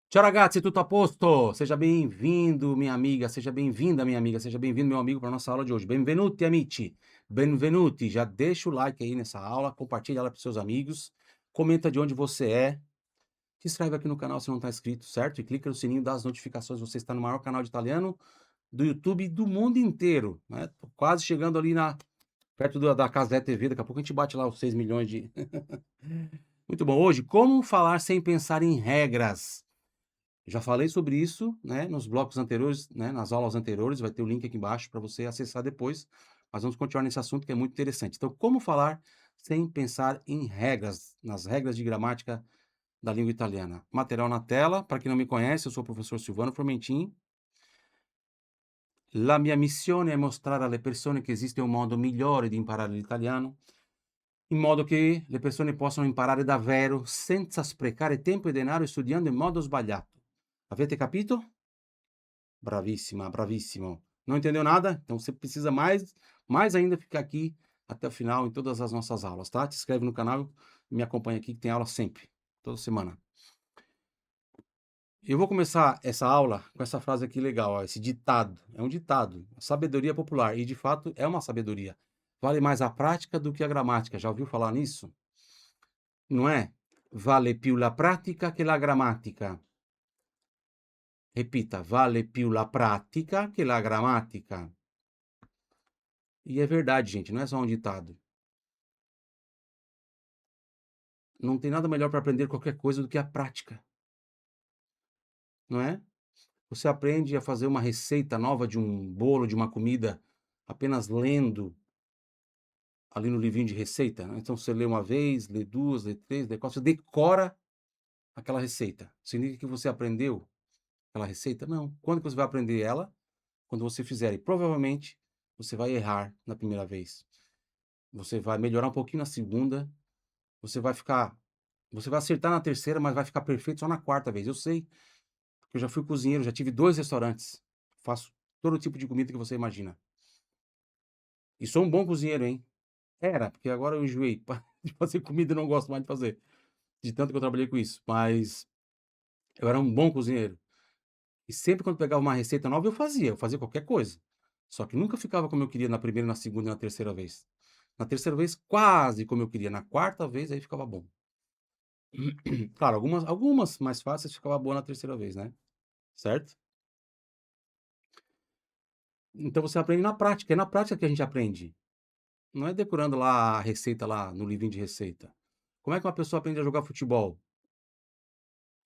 Ciao ragazzi, tutto a posto? Seja bem-vindo, minha amiga, seja bem-vinda, minha amiga, seja bem-vindo, meu amigo, para a nossa aula de hoje. Benvenuti, amici, benvenuti. Já deixa o like aí nessa aula, compartilha ela para seus amigos, comenta de onde você é, se inscreve aqui no canal se não está inscrito, certo? E clica no sininho das notificações, você está no maior canal de italiano do YouTube do mundo inteiro, né? Tô quase chegando ali perto da Casé TV, daqui a pouco a gente bate lá os 6 milhões de... Muito bom, hoje, como falar sem pensar em regras? Já falei sobre isso, né, nos blocos anteriores, né, nas aulas anteriores, vai ter o link aqui embaixo para você acessar depois, mas vamos continuar nesse assunto que é muito interessante. Então, como falar sem pensar em regras, nas regras de gramática da língua italiana? Material na tela, para quem não me conhece, eu sou o professor Silvano Formentin. La mia missione è mostrare alle persone che esiste un modo migliore di imparare l'italiano, in modo che le persone possano imparare davvero senza sprecare tempo e denaro studiando in modo sbagliato. Avete capito? Bravíssima, bravíssimo. Não entendeu nada? Então você precisa mais ainda ficar aqui até o final em todas as nossas aulas, tá? Te inscreve no canal e me acompanha aqui que tem aula sempre, toda semana. Eu vou começar essa aula com essa frase aqui legal, ó, esse ditado. É um ditado, sabedoria popular, e de fato é uma sabedoria. Vale mais a prática do que a gramática. Já ouviu falar nisso? Não é? Vale più la pratica che la grammatica. Repita, vale più la pratica che la grammatica. E é verdade, gente, não é só um ditado. Não tem nada melhor para aprender qualquer coisa do que a prática, não é? Você aprende a fazer uma receita nova de um bolo, de uma comida, apenas lendo ali no livrinho de receita, né? Então você lê uma vez, lê duas, lê três, lê quatro, você decora aquela receita. Significa que você aprendeu aquela receita? Não. Quando que você vai aprender ela? Quando você fizer. E provavelmente você vai errar na primeira vez. Você vai melhorar um pouquinho na segunda, você vai acertar na terceira, mas vai ficar perfeito só na quarta vez. Eu sei, porque eu já fui cozinheiro, já tive 2 restaurantes. Faço todo tipo de comida que você imagina. E sou um bom cozinheiro, hein. Era, porque agora eu enjoei de fazer comida e não gosto mais de fazer, de tanto que eu trabalhei com isso. Mas eu era um bom cozinheiro. E sempre quando pegava uma receita nova eu fazia qualquer coisa. Só que nunca ficava como eu queria na primeira, na segunda e na terceira vez. Na terceira vez, quase como eu queria. Na quarta vez, aí ficava bom. Claro, algumas mais fáceis ficava boa na terceira vez, né, certo? Então você aprende na prática, é na prática que a gente aprende. Não é decorando lá a receita lá no livrinho de receita. Como é que uma pessoa aprende a jogar futebol?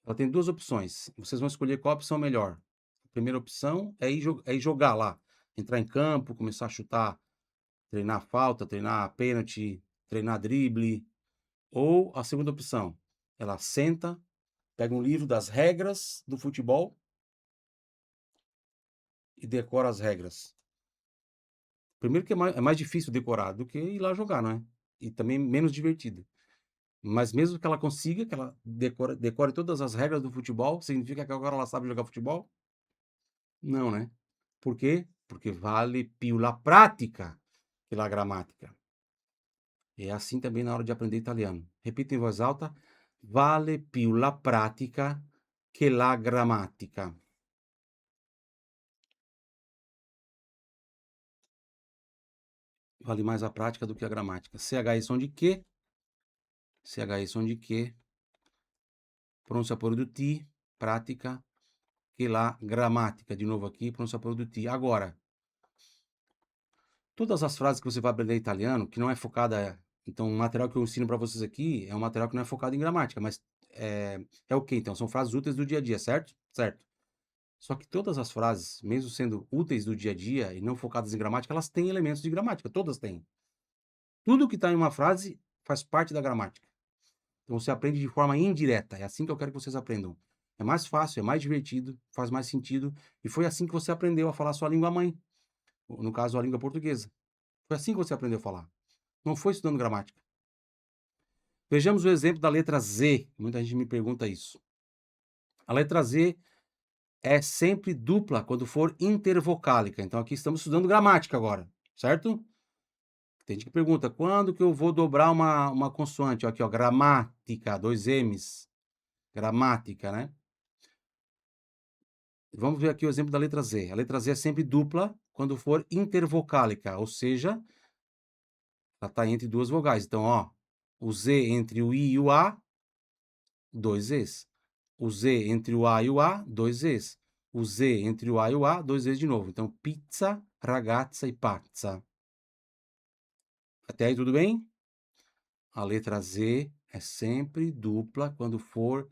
Ela tem 2 opções, vocês vão escolher qual a opção melhor. A primeira opção é ir jogar lá, entrar em campo, começar a chutar, treinar falta, treinar pênalti, treinar drible. Ou a segunda opção, ela senta, pega um livro das regras do futebol e decora as regras. Primeiro que é mais difícil decorar do que ir lá jogar, não é? E também menos divertido. Mas mesmo que ela consiga, que ela decore todas as regras do futebol, significa que agora ela sabe jogar futebol? Não, né. Por quê? Porque vale più la pratica que la grammatica. É assim também na hora de aprender italiano. Repita em voz alta: vale più la pratica che la grammatica. Vale mais a prática do que a gramática. CHI som de quê? CHI som de quê? Pronúncia por do ti, prática, que lá, gramática, de novo aqui, pronúncia por do ti. Agora, todas as frases que você vai aprender italiano, que não é focada. Então, o material que eu ensino para vocês aqui é um material que não é focado em gramática, mas é o quê então? São frases úteis do dia a dia, certo? Certo. Só que todas as frases, mesmo sendo úteis do dia a dia e não focadas em gramática, elas têm elementos de gramática, todas têm. Tudo que está em uma frase faz parte da gramática. Então você aprende de forma indireta, é assim que eu quero que vocês aprendam. É mais fácil, é mais divertido, faz mais sentido, e foi assim que você aprendeu a falar a sua língua mãe, no caso a língua portuguesa. Foi assim que você aprendeu a falar, não foi estudando gramática. Vejamos o exemplo da letra Z, muita gente me pergunta isso. A letra Z é sempre dupla quando for intervocálica, então aqui estamos estudando gramática agora, certo? Tem gente que pergunta, quando que eu vou dobrar uma consoante? Aqui ó, gramática, 2 M's, gramática, né? Vamos ver aqui o exemplo da letra Z. A letra Z é sempre dupla quando for intervocálica, ou seja, ela está entre duas vogais. Então, ó, o Z entre o I e o A, dois Zs. O Z entre o A e o A, dois Zs. O Z entre o A e o A, dois Zs de novo. Então, pizza, ragazza e pazza. Até aí tudo bem? A letra Z é sempre dupla quando for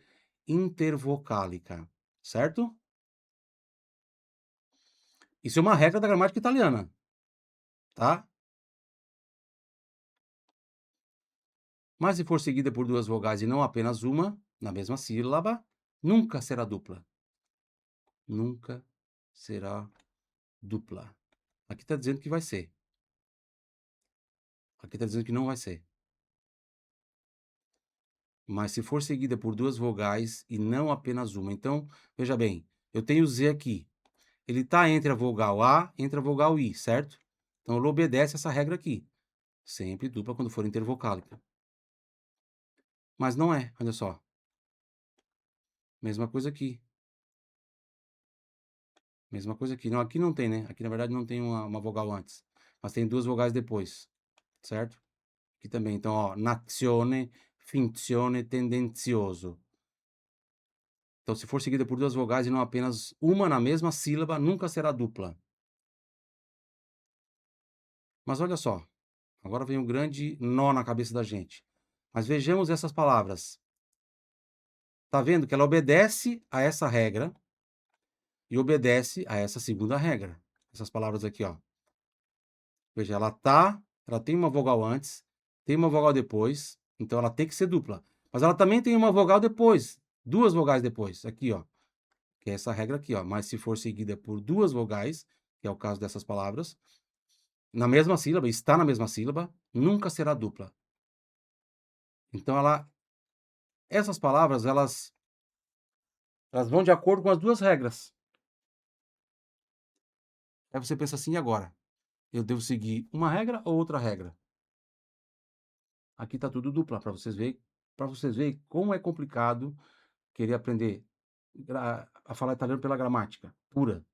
intervocálica, certo? Isso é uma regra da gramática italiana, tá? Mas se for seguida por duas vogais e não apenas uma, na mesma sílaba, nunca será dupla. Nunca será dupla. Aqui está dizendo que vai ser. Aqui está dizendo que não vai ser. Mas se for seguida por duas vogais e não apenas uma. Então, veja bem, eu tenho Z aqui. Ele está entre a vogal A e a vogal I, certo? Então, ele obedece essa regra aqui. Sempre dupla quando for intervocálica. Mas não é, olha só. Mesma coisa aqui. Mesma coisa aqui. Não, aqui não tem, né? Aqui, na verdade, não tem uma vogal antes. Mas tem duas vogais depois, certo? Aqui também. Então, ó, nazione, finzione, tendenzioso. Então, se for seguida por duas vogais e não apenas uma na mesma sílaba, nunca será dupla. Mas olha só, agora vem um grande nó na cabeça da gente. Mas vejamos essas palavras. Tá vendo que ela obedece a essa regra e obedece a essa segunda regra. Essas palavras aqui, ó. Veja, ela tem uma vogal antes, tem uma vogal depois, então ela tem que ser dupla. Mas ela também tem uma vogal depois, duas vogais depois, aqui, ó. Que é essa regra aqui, ó. Mas se for seguida por duas vogais, que é o caso dessas palavras, na mesma sílaba, está na mesma sílaba, nunca será dupla. Então essas palavras, elas vão de acordo com as duas regras. Aí você pensa assim, e agora? Eu devo seguir uma regra ou outra regra? Aqui está tudo dupla, para vocês verem como é complicado querer aprender a falar italiano pela gramática pura.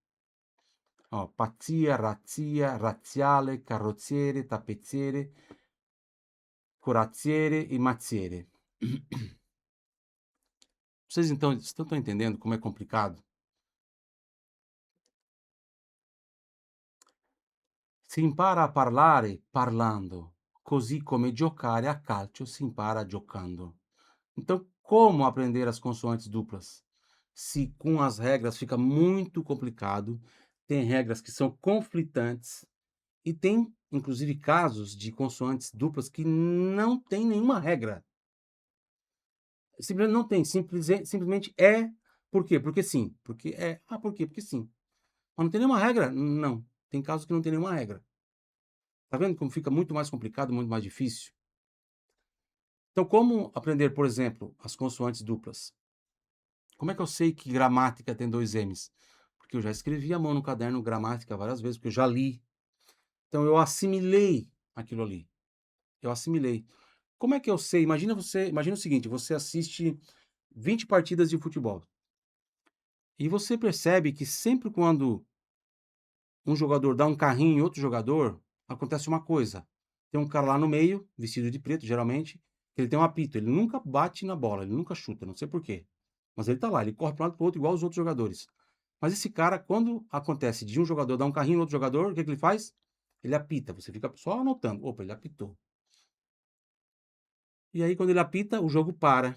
Ó, pazzia, razzia, razziale, carrozziere, tappezziere, corazziere e mazziere. Vocês então estão entendendo como é complicado? Si impara a parlare parlando, così come giocare a calcio si impara giocando. Então, como aprender as consoantes duplas? Se com as regras fica muito complicado, tem regras que são conflitantes e tem, inclusive, casos de consoantes duplas que não tem nenhuma regra. Simplesmente não tem, simplesmente é. Por quê? Porque sim. Porque é. Ah, por quê? Porque sim. Mas não tem nenhuma regra? Não. Tem casos que não tem nenhuma regra. Tá vendo como fica muito mais complicado, muito mais difícil? Então, como aprender, por exemplo, as consoantes duplas? Como é que eu sei que gramática tem dois M's? Porque eu já escrevi à mão no caderno gramática várias vezes, porque eu já li. Então, eu assimilei aquilo ali. Eu assimilei. Como é que eu sei? Imagina o seguinte, você assiste 20 partidas de futebol. E você percebe que sempre quando um jogador dá um carrinho em outro jogador, acontece uma coisa. Tem um cara lá no meio, vestido de preto, geralmente, ele tem um apito, ele nunca bate na bola, ele nunca chuta, não sei por quê. Mas ele tá lá, ele corre para um lado e para o outro igual os outros jogadores. Mas esse cara, quando acontece de um jogador dar um carrinho no outro jogador, o que ele faz? Ele apita, você fica só anotando. Opa, ele apitou. E aí, quando ele apita, o jogo para.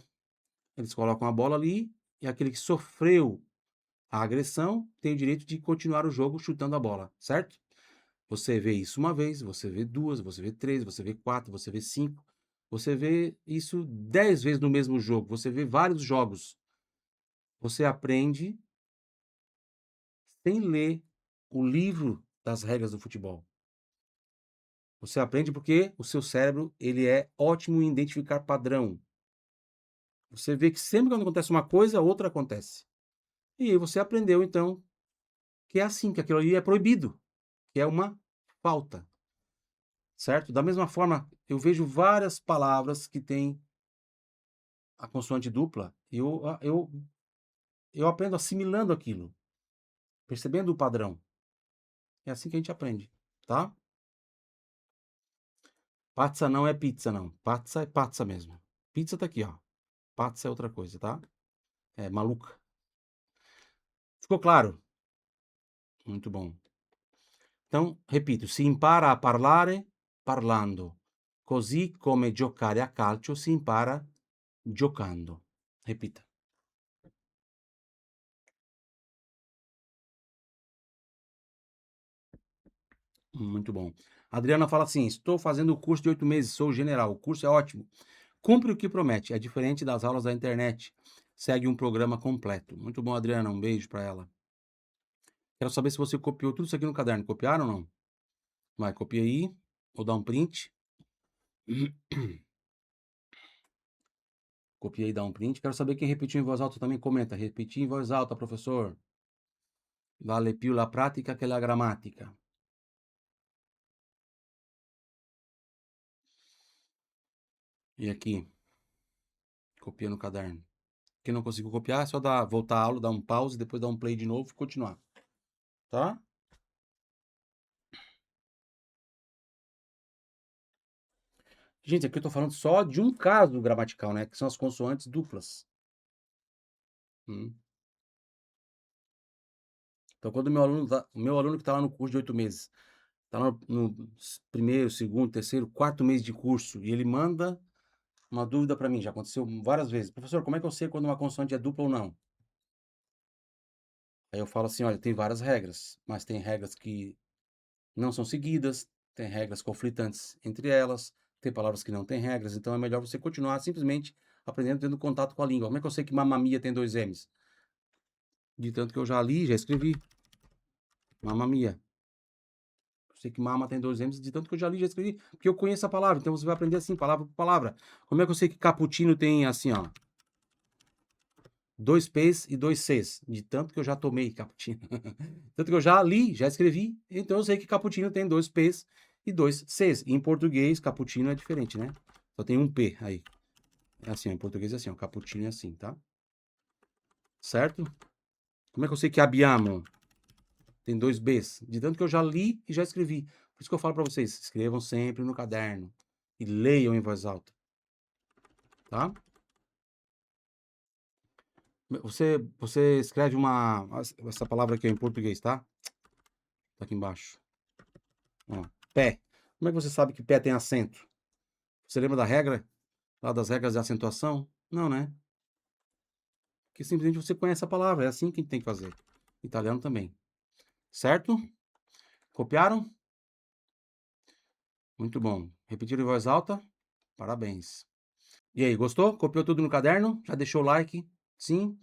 Eles colocam a bola ali e aquele que sofreu a agressão tem o direito de continuar o jogo chutando a bola, certo? Você vê isso uma vez, você vê duas, você vê três, você vê quatro, você vê cinco, você vê isso 10 vezes no mesmo jogo, você vê vários jogos. Você aprende sem ler o livro das regras do futebol. Você aprende porque o seu cérebro ele é ótimo em identificar padrão. Você vê que sempre quando acontece uma coisa, outra acontece. E aí você aprendeu, então, que é assim, que aquilo ali é proibido, que é uma falta. Certo? Da mesma forma, eu vejo várias palavras que têm a consoante dupla, eu aprendo assimilando aquilo. Percebendo o padrão. É assim que a gente aprende, tá? Pazza não é pizza, não. Pazza é pazza mesmo. Pizza tá aqui, ó. Pazza é outra coisa, tá? É maluca. Ficou claro? Muito bom. Então, repito, si impara a parlare parlando, così come giocare a calcio si impara giocando. Repita. Muito bom. A Adriana fala assim: estou fazendo o curso de 8 meses, sou general. O curso é ótimo. Cumpre o que promete. É diferente das aulas da internet. Segue um programa completo. Muito bom, Adriana. Um beijo para ela. Quero saber se você copiou tudo isso aqui no caderno. Copiaram ou não? Vai, copia aí. Ou dá um print. Copia aí, dá um print. Quero saber quem repetiu em voz alta também. Comenta. Repetir em voz alta, professor. Vale più la pratica che la grammatica. E aqui, copia no caderno. Quem não conseguiu copiar, é só voltar a aula, dar um pause, depois dar um play de novo e continuar. Tá? Gente, aqui eu tô falando só de um caso gramatical, né? Que são as consoantes duplas. Então, quando o meu aluno que está lá no curso de 8 meses, está no primeiro, segundo, terceiro, quarto mês de curso, e ele manda uma dúvida para mim, já aconteceu várias vezes. Professor, como é que eu sei quando uma consoante é dupla ou não? Aí eu falo assim, olha, tem várias regras, mas tem regras que não são seguidas, tem regras conflitantes entre elas, tem palavras que não têm regras, então é melhor você continuar simplesmente aprendendo, tendo contato com a língua. Como é que eu sei que mamamia tem 2 M's? De tanto que eu já li, já escrevi. Mamamia. Eu sei que mama tem 2 M's, de tanto que eu já li, já escrevi, porque eu conheço a palavra, então você vai aprender assim, palavra por palavra. Como é que eu sei que cappuccino tem assim, ó, 2 P's e 2 C's? De tanto que eu já tomei cappuccino. Tanto que eu já li, já escrevi, então eu sei que cappuccino tem 2 P's e 2 C's. Em português, cappuccino é diferente, né? Só tem um P aí. É assim, ó, em português é assim, ó, cappuccino é assim, tá? Certo? Como é que eu sei que abbiamo tem 2 B's? De tanto que eu já li e já escrevi. Por isso que eu falo para vocês, escrevam sempre no caderno e leiam em voz alta, tá? Você escreve essa palavra aqui em português, tá? Tá aqui embaixo. Ó, pé. Como é que você sabe que pé tem acento? Você lembra da regra? Lá das regras de acentuação? Não, né? Porque simplesmente você conhece a palavra. É assim que a gente tem que fazer. Italiano também. Certo? Copiaram? Muito bom. Repetiram em voz alta? Parabéns. E aí, gostou? Copiou tudo no caderno? Já deixou o like? Sim?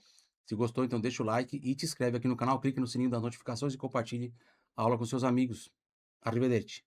Se gostou, então deixa o like e te inscreve aqui no canal, clique no sininho das notificações e compartilhe a aula com seus amigos. Arrivederci.